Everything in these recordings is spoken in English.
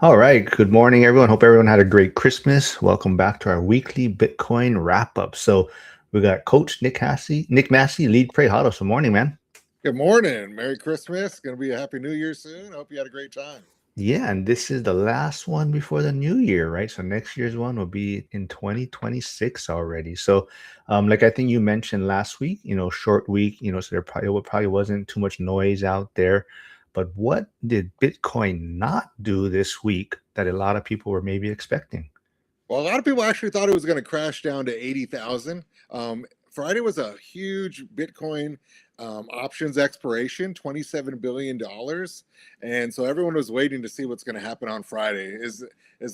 All right. Good morning, everyone. Hope everyone had a great Christmas. Welcome back to our weekly Bitcoin wrap up. So we got Coach Nick Massey, lead Pray Huddle. So morning, man. Good morning. Merry Christmas. Going to be a Happy New Year soon. Hope you had a great time. Yeah, and this is the last one before the new year, right? So next year's one will be in 2026 already. So, like I think you mentioned last week, short week, so there probably wasn't too much noise out there. But what did Bitcoin not do this week that a lot of people were maybe expecting? Well, a lot of people actually thought it was going to crash down to 80,000. Friday was a huge Bitcoin options expiration, $27 billion. And so everyone was waiting to see what's going to happen on Friday. Is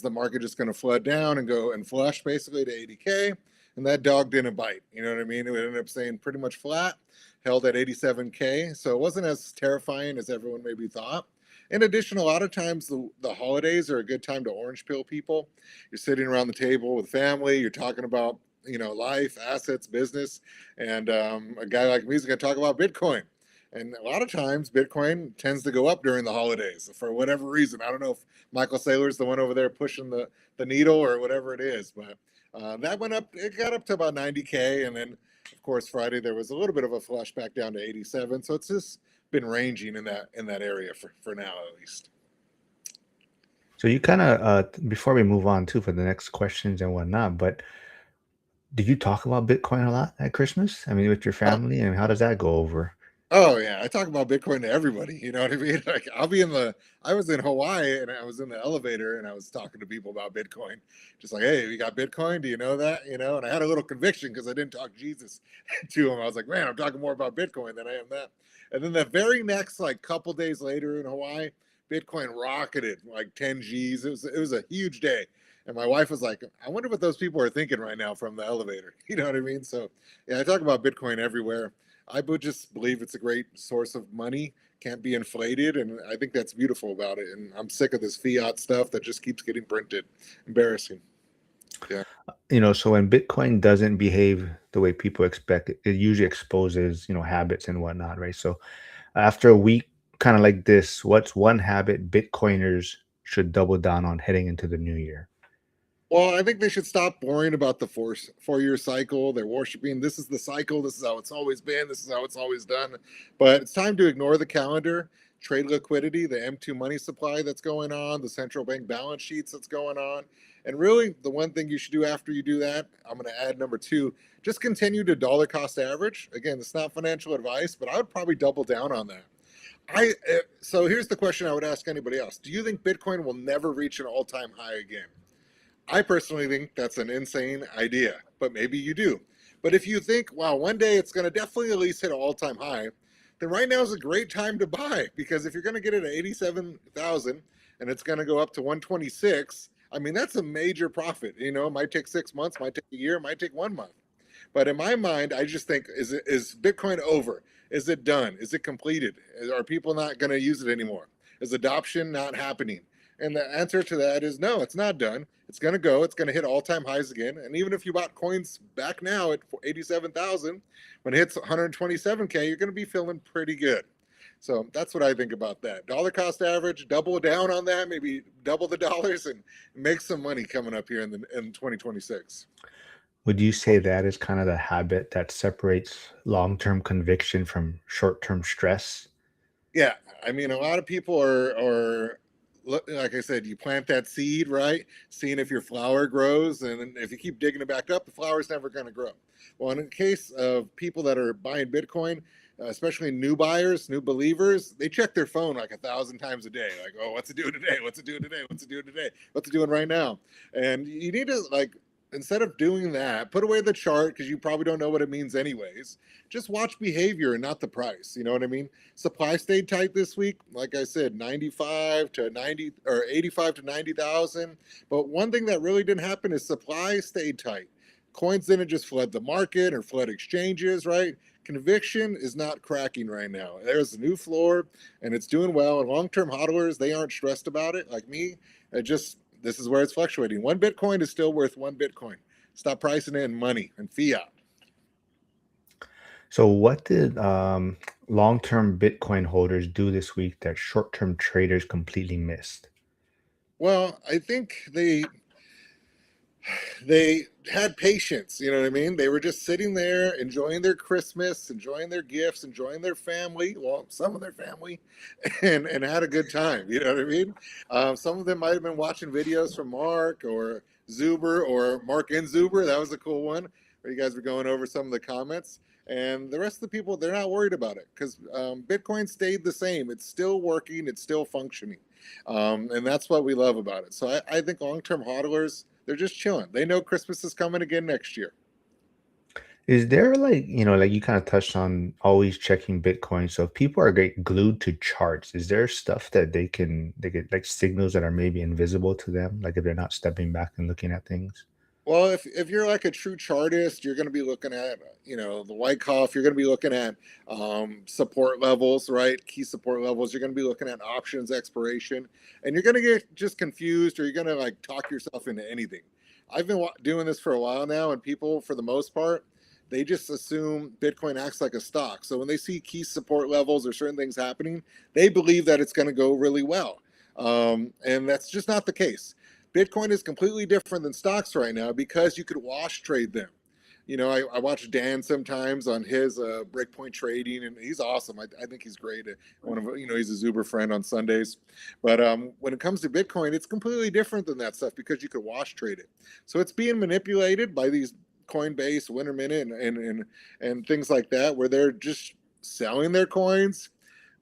the market just going to flood down and go and flush basically to 80K? And that dog didn't bite. You know what I mean? It ended up staying pretty much flat, held at 87K. So it wasn't as terrifying as everyone maybe thought. In addition, a lot of times the holidays are a good time to orange pill people. You're sitting around the table with family, you're talking about life, assets, business, and a guy like me is going to talk about Bitcoin. And a lot of times, Bitcoin tends to go up during the holidays for whatever reason. I don't know if Michael Saylor's the one over there pushing the needle or whatever it is, but that went up. It got up to about 90K, and then of course Friday there was a little bit of a flush back down to 87. So it's just been ranging in that area for now at least. So you kind of before we move on too for the next questions and whatnot, but did you talk about Bitcoin a lot at Christmas? I mean, with your Oh, family, and how does that go over? oh yeah, I talk about Bitcoin to everybody. You know what I mean? Like I was in Hawaii and I was in the elevator and I was talking to people about Bitcoin, just like, hey, we got Bitcoin. Do you know that? And I had a little conviction because I didn't talk Jesus to him. I was like, man, I'm talking more about Bitcoin than I am that. And then the very next like couple days later in Hawaii, Bitcoin rocketed like 10 G's. It was a huge day. And my wife was like, I wonder what those people are thinking right now from the elevator. You know what I mean? So yeah, I talk about Bitcoin everywhere. I would just believe it's a great source of money, can't be inflated, and I think that's beautiful about it. And I'm sick of this fiat stuff that just keeps getting printed. Embarrassing. Yeah. So when Bitcoin doesn't behave the way people expect, it usually exposes, habits and whatnot, right? So after a week kind of like this, what's one habit Bitcoiners should double down on heading into the new year? Well, I think they should stop worrying about the 4 year cycle. They're worshiping this is the cycle. This is how it's always been. This is how it's always done. But it's time to ignore the calendar, trade liquidity, the M2 money supply that's going on, the central bank balance sheets that's going on. And really, the one thing you should do after you do that, I'm going to add number two, just continue to dollar cost average. Again, it's not financial advice, but I would probably double down on that. So here's the question I would ask anybody else. Do you think Bitcoin will never reach an all-time high again? I personally think that's an insane idea, but maybe you do. But if you think, wow, one day it's going to definitely at least hit an all time high, then right now is a great time to buy because if you're going to get it at 87,000 and it's going to go up to 126, I mean, that's a major profit. It might take 6 months, might take a year, might take 1 month. But in my mind, I just think, is Bitcoin over? Is it done? Is it completed? Are people not going to use it anymore? Is adoption not happening? And the answer to that is no, it's not done. It's going to go. It's going to hit all-time highs again. And even if you bought coins back now at 87,000, when it hits 127K, you're going to be feeling pretty good. So that's what I think about that. Dollar cost average, double down on that, maybe double the dollars, and make some money coming up here in 2026. Would you say that is kind of the habit that separates long-term conviction from short-term stress? Yeah, I mean, a lot of people are like I said, you plant that seed, right? Seeing if your flower grows, and if you keep digging it back up, the flower's never going to grow. Well, in the case of people that are buying Bitcoin, especially new buyers, new believers, they check their phone like 1,000 times a day. Like, oh, what's it doing today? What's it doing today? What's it doing today? What's it doing right now? And you need to like instead of doing that, put away the chart because you probably don't know what it means anyways. Just watch behavior and not the price. You know what I mean? Supply stayed tight this week. Like I said, 95 to 90 or 85 to 90,000. But one thing that really didn't happen is supply stayed tight. Coins didn't just flood the market or flood exchanges, right? Conviction is not cracking right now. There's a new floor and it's doing well. And long term hodlers, they aren't stressed about it like me. It just, this is where it's fluctuating. One Bitcoin is still worth one Bitcoin. Stop pricing it in money and fiat. So what did long-term Bitcoin holders do this week that short-term traders completely missed? Well, I think they had patience. You know what I mean? They were just sitting there enjoying their Christmas, enjoying their gifts, enjoying their family. Well, some of their family, and had a good time. You know what I mean? Some of them might have been watching videos from Mark or Zuber or Mark and Zuber. That was a cool one where you guys were going over some of the comments. And the rest of the people, they're not worried about it because Bitcoin stayed the same. It's still working. It's still functioning. And that's what we love about it. So I think long-term hodlers, they're just chilling. They know Christmas is coming again next year. Is there like, like you kind of touched on always checking Bitcoin. So if people are glued to charts, is there stuff that they get like signals that are maybe invisible to them, like if they're not stepping back and looking at things? Well, if you're like a true chartist, you're going to be looking at the Wyckoff. You're going to be looking at support levels, right? Key support levels. You're going to be looking at options expiration, and you're going to get just confused, or you're going to like talk yourself into anything. I've been doing this for a while now, and people, for the most part, they just assume Bitcoin acts like a stock. So when they see key support levels or certain things happening, they believe that it's going to go really well, and that's just not the case. Bitcoin is completely different than stocks right now because you could wash trade them. I watch Dan sometimes on his breakpoint trading, and he's awesome. I think he's great. He's a Zuber friend on Sundays. But when it comes to Bitcoin, it's completely different than that stuff because you could wash trade it. So it's being manipulated by these Coinbase, Winter Minute, and things like that, where they're just selling their coins,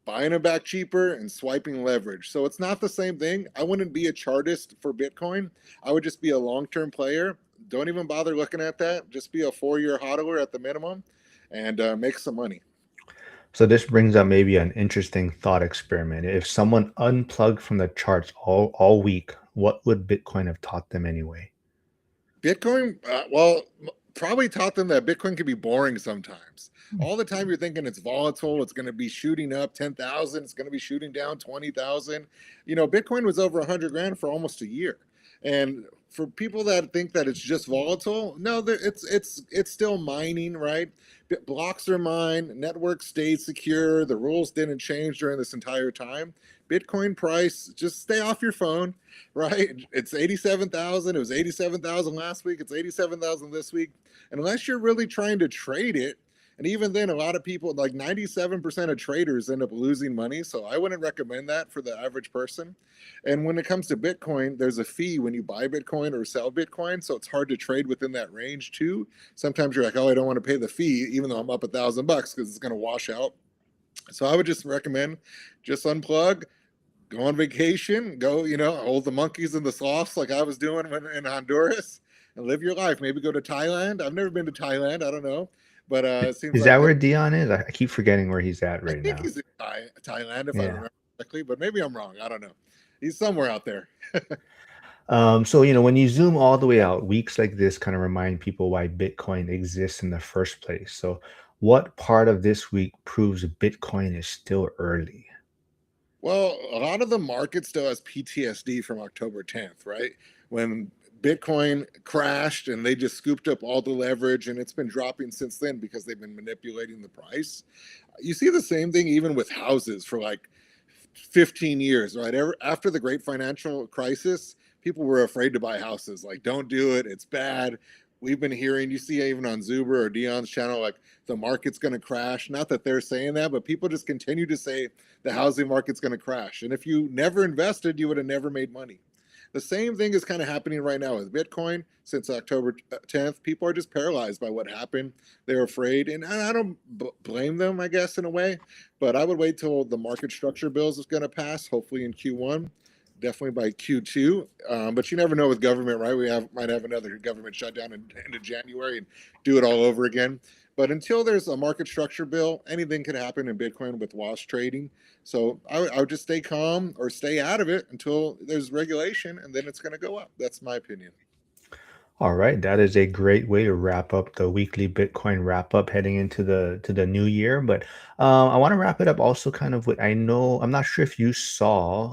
buying them back cheaper, and swiping leverage. So it's not the same thing. I wouldn't be a chartist for Bitcoin. I would just be a long-term player. Don't even bother looking at that. Just be a 4-year hodler at the minimum, and make some money. So this brings up maybe an interesting thought experiment. If someone unplugged from the charts all week, what would Bitcoin have taught them anyway? Bitcoin, probably taught them that Bitcoin can be boring sometimes. All the time you're thinking it's volatile, it's going to be shooting up 10,000, it's going to be shooting down 20,000. Bitcoin was over 100 grand for almost a year. And for people that think that it's just volatile, no, it's still mining, right? Blocks are mined, network stayed secure, the rules didn't change during this entire time. Bitcoin price, just stay off your phone, right? It's 87,000. It was 87,000 last week. It's 87,000 this week. And unless you're really trying to trade it, and even then, a lot of people, like 97% of traders, end up losing money. So I wouldn't recommend that for the average person. And when it comes to Bitcoin, there's a fee when you buy Bitcoin or sell Bitcoin. So it's hard to trade within that range too. Sometimes you're like, oh, I don't want to pay the fee, even though I'm up $1,000 because it's going to wash out. So I would just recommend just unplug, go on vacation, go, hold the monkeys and the sloths like I was doing when in Honduras, and live your life. Maybe go to Thailand. I've never been to Thailand. I don't know. But it seems Is like that where Dion is? I keep forgetting where he's at I right think now. he's in Thailand, if I Yeah. remember correctly, but maybe I'm wrong. I don't know. He's somewhere out there. So, when you zoom all the way out, weeks like this kind of remind people why Bitcoin exists in the first place. So, what part of this week proves Bitcoin is still early? Well, a lot of the market still has PTSD from October 10th, right? When Bitcoin crashed and they just scooped up all the leverage, and it's been dropping since then because they've been manipulating the price. You see the same thing even with houses for like 15 years, right? After the great financial crisis, people were afraid to buy houses. Like, don't do it. It's bad. We've been hearing, you see, even on Zuber or Dion's channel, like the market's going to crash. Not that they're saying that, but people just continue to say the housing market's going to crash. And if you never invested, you would have never made money. The same thing is kind of happening right now with Bitcoin since October 10th. People are just paralyzed by what happened. They're afraid. And I don't blame them, I guess, in a way. But I would wait till the market structure bills is going to pass, hopefully in Q1, definitely by Q2. But you never know with government, right? Might have another government shutdown in into January and do it all over again. But until there's a market structure bill, anything could happen in Bitcoin with wash trading. So I would just stay calm or stay out of it until there's regulation, and then it's going to go up. That's my opinion. All right, that is a great way to wrap up the weekly Bitcoin wrap up heading into the new year. But I want to wrap it up also kind of with, I know I'm not sure if you saw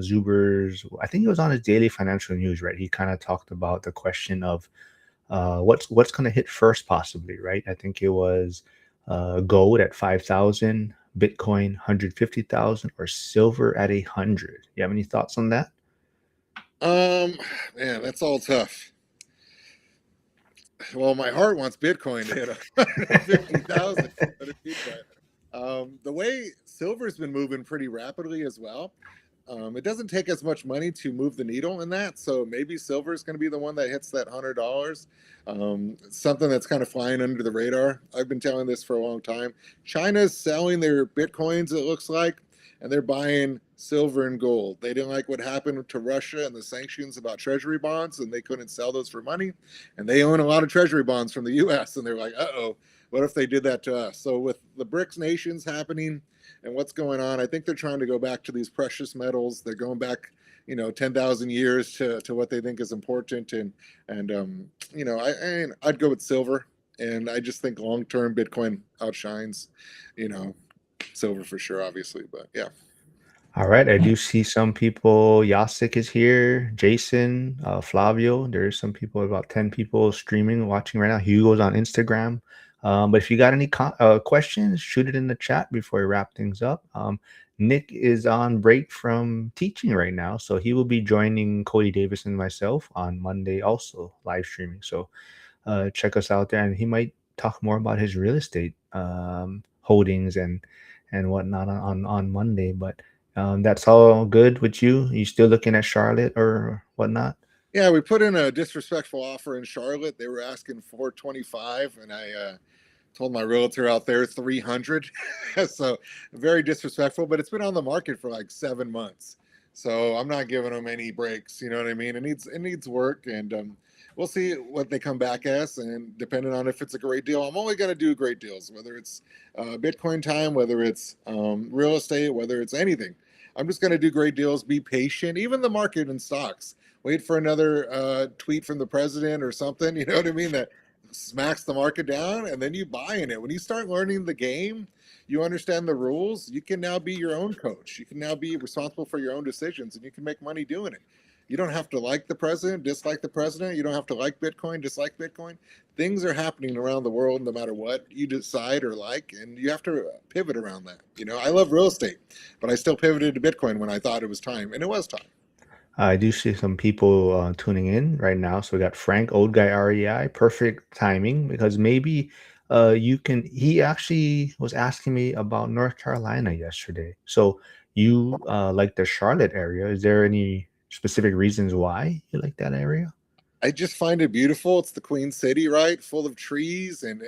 Zuber's. I think he was on his daily financial news, right? He kind of talked about the question of what's going to hit first, possibly, right? I think it was gold at 5,000, Bitcoin 150,000, or silver at 100. You have any thoughts on that? Um, Man, that's all tough. Well, my heart wants Bitcoin to hit 150,000. You know what I mean? But the way silver's been moving pretty rapidly as well, it doesn't take as much money to move the needle in that. So maybe silver is going to be the one that hits that $100. Something that's kind of flying under the radar. I've been telling this for a long time. China's selling their Bitcoins, it looks like, and they're buying silver and gold. They didn't like what happened to Russia and the sanctions about treasury bonds, and they couldn't sell those for money. And they own a lot of treasury bonds from the US, and they're like, uh-oh, what if they did that to us? So with the BRICS nations happening and what's going on, I think they're trying to go back to these precious metals. They're going back, 10,000 years to what they think is important. And I'd go with silver. And I just think long term Bitcoin outshines, you know, silver for sure, obviously. But yeah. All right, I do see some people. Yasik is here. Jason, Flavio. There's some people, about 10 people streaming, watching right now. Hugo's on Instagram. But if you got any questions, shoot it in the chat before we wrap things up. Nick is on break from teaching right now, so he will be joining Cody Davis and myself on Monday, also live streaming. So check us out there, and he might talk more about his real estate holdings and whatnot on Monday. But that's all good with you. You still looking at Charlotte or whatnot? Yeah, we put in a disrespectful offer in Charlotte. They were asking 425, and I told my realtor out there 300. So very disrespectful, but it's been on the market for like 7 months. So I'm not giving them any breaks. You know what I mean? It needs work, and we'll see what they come back as. And depending on if it's a great deal, I'm only going to do great deals, whether it's Bitcoin time, whether it's real estate, whether it's anything. I'm just going to do great deals. Be patient. Even the market and stocks. Wait for another tweet from the president or something. You know what I mean? That smacks the market down, and then you buy in it. When you start learning the game, you understand the rules, you can now be your own coach. You can now be responsible for your own decisions, and you can make money doing it. You don't have to like the president, dislike the president. You don't have to like Bitcoin, dislike Bitcoin. Things are happening around the world no matter what you decide or like, and you have to pivot around that. I love real estate, but I still pivoted to Bitcoin when I thought it was time, and it was time. I do see some people tuning in right now. So we got Frank, old guy REI, perfect timing because maybe you can. He actually was asking me about North Carolina yesterday. So you like the Charlotte area? Is there any specific reasons why you like that area? I just find it beautiful. It's the Queen City, right? Full of trees and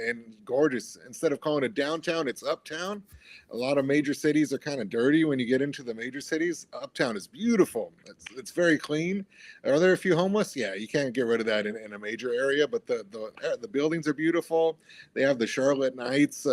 gorgeous. Instead of calling it downtown, it's uptown. A lot of major cities are kind of dirty when you get into the major cities. Uptown is beautiful. It's very clean. Are there a few homeless? Yeah, you can't get rid of that in a major area, but the buildings are beautiful. They have the Charlotte Knights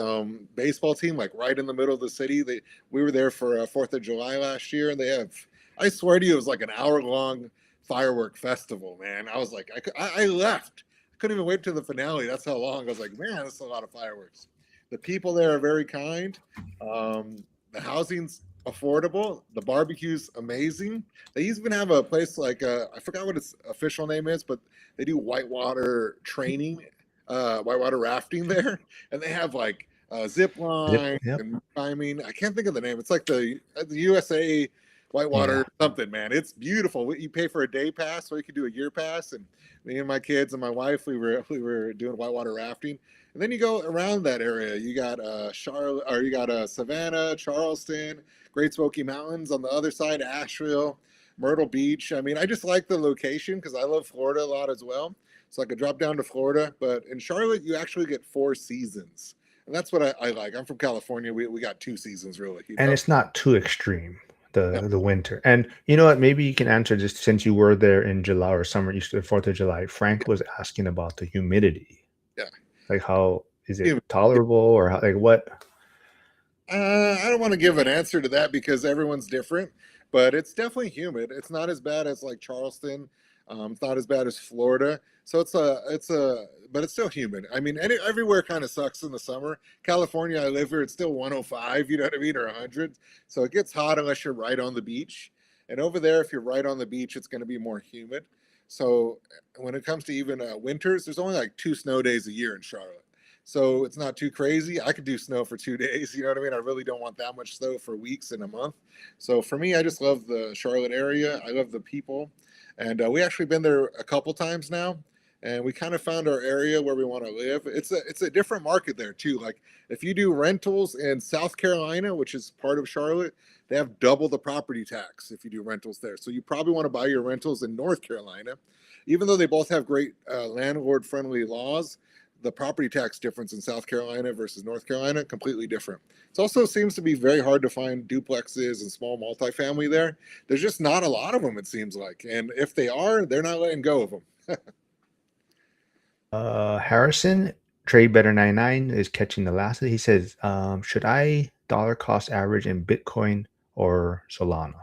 baseball team like right in the middle of the city. We were there for 4th of July last year, and they have. I swear to you, it was like an hour long firework festival, man. I was like, I left. I couldn't even wait to the finale. That's how long. I was like, man, that's a lot of fireworks. The people there are very kind. The housing's affordable. The barbecue's amazing. They even have a place like I forgot what its official name is, but they do whitewater training, whitewater rafting there, and they have like zip Zip. line Yep. and climbing. I can't think of the name. It's like the USA Yeah. whitewater something, man. It's beautiful. You pay for a day pass, or you could do a year pass. And me and my kids and my wife, we were doing whitewater rafting. And then you go around that area. You got Charlotte, or you got Savannah, Charleston, Great Smoky Mountains on the other side, Asheville, Myrtle Beach. I mean, I just like the location because I love Florida a lot as well. So I could drop down to Florida, but in Charlotte, you actually get 4 seasons. And that's what I like. I'm from California. We got 2 seasons, really. And it's not too extreme, No, the winter. And you know what? Maybe you can answer this since you were there in July or summer, Easter, 4th of July. Frank was asking about the humidity. yeah. Like, how is it Yeah. tolerable, or how, like what? I don't want to give an answer to that because everyone's different, but it's definitely humid. It's not as bad as like Charleston. It's not as bad as Florida. So but it's still humid. I mean, everywhere kind of sucks in the summer. California, I live here, it's still 105, you know what I mean, or 100. So it gets hot unless you're right on the beach. And over there, if you're right on the beach, it's going to be more humid. So when it comes to even winters, there's only like 2 snow days a year in Charlotte. So it's not too crazy. I could do snow for 2 days. You know what I mean? I really don't want that much snow for weeks in a month. So for me, I just love the Charlotte area. I love the people. and we actually been there a couple times now, and we kind of found our area where we want to live. It's a different market there too. Like if you do rentals in South Carolina, which is part of Charlotte, they have double the property tax if you do rentals there. So you probably want to buy your rentals in North Carolina, even though they both have great landlord friendly laws. The property tax difference in South Carolina versus North Carolina completely different. It also seems to be very hard to find duplexes and small multifamily there. There's just not a lot of them, it seems like. And if they are, they're not letting go of them. Harrison, Trade Better 99 is catching the last of it. He says, should I dollar cost average in Bitcoin or Solana?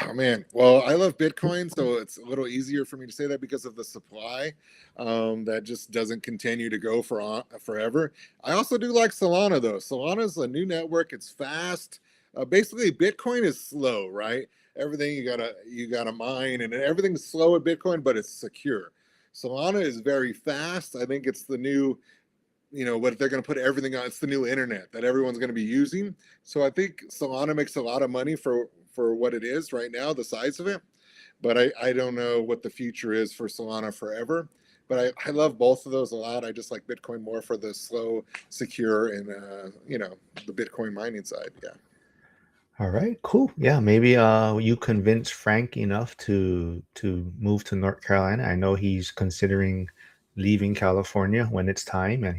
Oh man, well, I love Bitcoin, so it's a little easier for me to say that because of the supply that just doesn't continue to go for forever. I also do like Solana though. Solana is a new network; it's fast. Basically, Bitcoin is slow, right? Everything you gotta mine, and everything's slow at Bitcoin, but it's secure. Solana is very fast. I think it's the new, what they're going to put everything on. It's the new internet that everyone's going to be using. So I think Solana makes a lot of money for what it is right now, the size of it. But I don't know what the future is for Solana forever. But I love both of those a lot. I just like Bitcoin more for the slow, secure, and the Bitcoin mining side. Yeah. All right, cool. Yeah, maybe you convince Frank enough to move to North Carolina. I know he's considering leaving California when it's time, and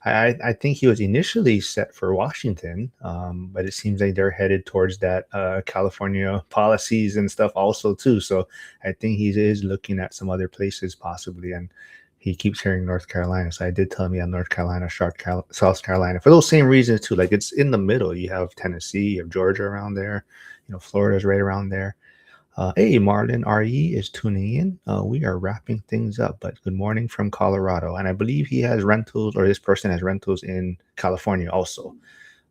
I think he was initially set for Washington, but it seems like they're headed towards that California policies and stuff also too. So I think he is looking at some other places possibly, and he keeps hearing North Carolina. So I did tell him, yeah, North Carolina, South Carolina, for those same reasons too. Like it's in the middle. You have Tennessee, you have Georgia around there. Florida's right around there. Hey, Marlon RE is tuning in. We are wrapping things up, but good morning from Colorado. And I believe he has rentals, or this person has rentals in California also.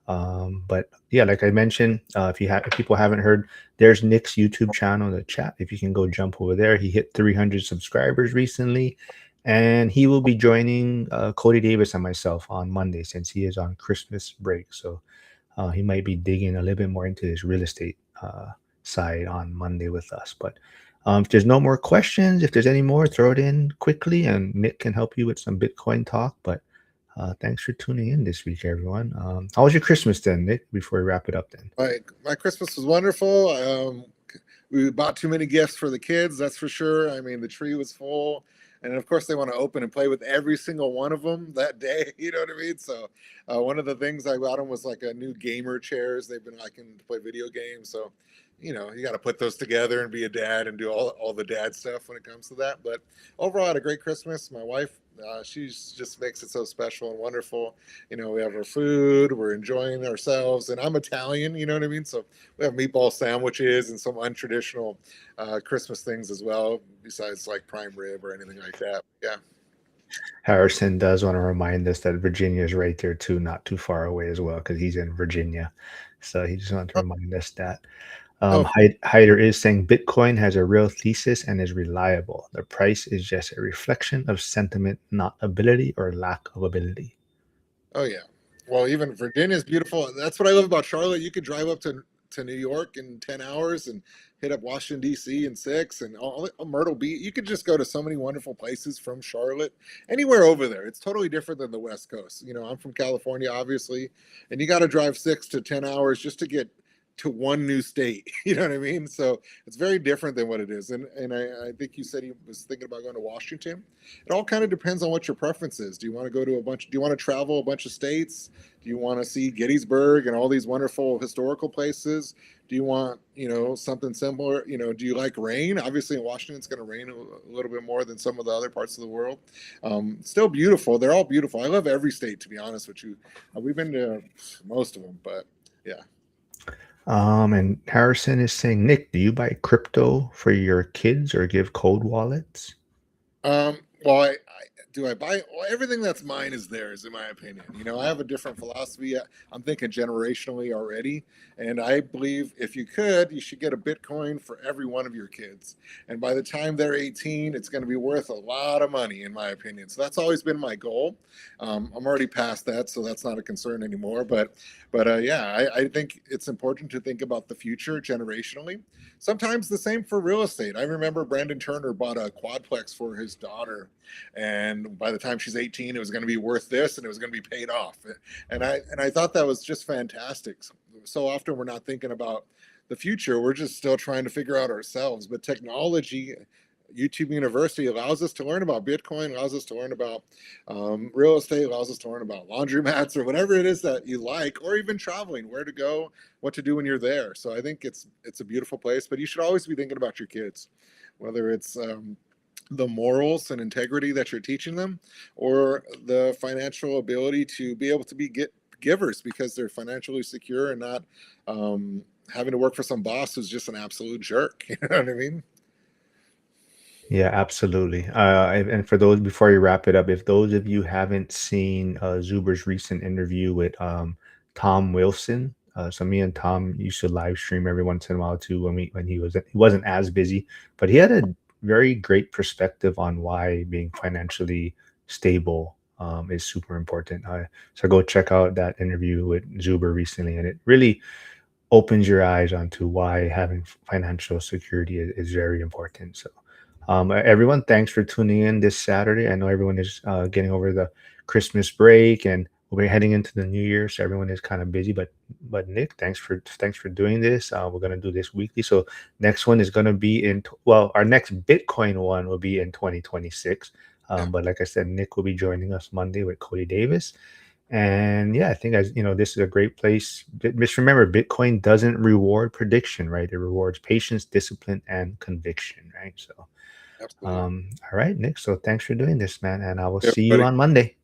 But yeah, like I mentioned, if people haven't heard, there's Nick's YouTube channel in the chat. If you can go jump over there, he hit 300 subscribers recently, and he will be joining Cody Davis and myself on Monday since he is on Christmas break. So he might be digging a little bit more into his real estate side on Monday with us. But if there's no more questions, if there's any more, throw it in quickly, and Nick can help you with some Bitcoin talk. But thanks for tuning in this week, everyone. How was your Christmas then, Nick? Before we wrap it up, then. My Christmas was wonderful. We bought too many gifts for the kids, that's for sure. I mean, the tree was full, and of course, they want to open and play with every single one of them that day. You know what I mean? So, one of the things I got them was like a new gamer chairs. They've been liking to play video games, so you got to put those together and be a dad and do all the dad stuff when it comes to that. But overall, I had a great Christmas. My wife, she just makes it so special and wonderful. We have our food, we're enjoying ourselves, and I'm Italian. You know what I mean? So we have meatball sandwiches and some untraditional Christmas things as well, besides like prime rib or anything like that. Yeah. Harrison does want to remind us that Virginia is right there too, not too far away as well, because he's in Virginia. So he just wanted to Oh, remind us that. oh, Hyder is saying Bitcoin has a real thesis and is reliable. The price is just a reflection of sentiment, not ability or lack of ability. oh yeah. Well, even Virginia is beautiful. That's what I love about Charlotte. You could drive up to New York in 10 hours and hit up Washington D.C. in 6, and all Myrtle Beach. You could just go to so many wonderful places from Charlotte, anywhere over there. It's totally different than the West Coast. I'm from California, obviously, and you got to drive 6 to 10 hours just to get to one new state. You know what I mean? So it's very different than what it is. And I think you said he was thinking about going to Washington. It all kind of depends on what your preference is. Do you want to go to do you want to travel a bunch of states? Do you want to see Gettysburg and all these wonderful historical places? Do you want, something similar? Do you like rain? Obviously, in Washington, it's going to rain a little bit more than some of the other parts of the world. Still beautiful. They're all beautiful. I love every state, to be honest with you. We've been to most of them, but yeah. And Harrison is saying, Nick, do you buy crypto for your kids or give cold wallets? Well, do I buy well, everything that's mine is theirs, in my opinion. I have a different philosophy. I'm thinking generationally already, and I believe if you could, you should get a Bitcoin for every one of your kids. And by the time they're 18, it's going to be worth a lot of money, in my opinion. So that's always been my goal. I'm already past that, so that's not a concern anymore. But yeah, I think it's important to think about the future generationally. Sometimes the same for real estate. I remember Brandon Turner bought a quadplex for his daughter, and by the time she's 18, it was going to be worth this, and it was going to be paid off. And I thought that was just fantastic. So often we're not thinking about the future, we're just still trying to figure out ourselves. But technology, YouTube University, allows us to learn about Bitcoin, allows us to learn about real estate, allows us to learn about laundromats or whatever it is that you like, or even traveling, where to go, what to do when you're there. So I think it's a beautiful place, but you should always be thinking about your kids, whether it's the morals and integrity that you're teaching them, or the financial ability to be able to be givers because they're financially secure and not having to work for some boss who's just an absolute jerk. You know what I mean? Yeah, absolutely. And for those, before you wrap it up, if those of you haven't seen Zuber's recent interview with Tom Wilson, so me and Tom used to live stream every once in a while too when he wasn't as busy, but he had a very great perspective on why being financially stable is super important. So go check out that interview with Zuber recently, and it really opens your eyes onto why having financial security is very important. So, everyone, thanks for tuning in this Saturday. I know everyone is getting over the Christmas break, and we'll be heading into the new year, so everyone is kind of busy. But Nick, thanks for doing this. We're gonna do this weekly. So next one is gonna be well, our next Bitcoin one will be in 2026. Yeah, But like I said, Nick will be joining us Monday with Cody Davis. And yeah, I think as you know, this is a great place. Just remember, Bitcoin doesn't reward prediction, right? It rewards patience, discipline, and conviction, right? So, absolutely. all right, Nick. So thanks for doing this, man, and I will see you Everybody. on Monday.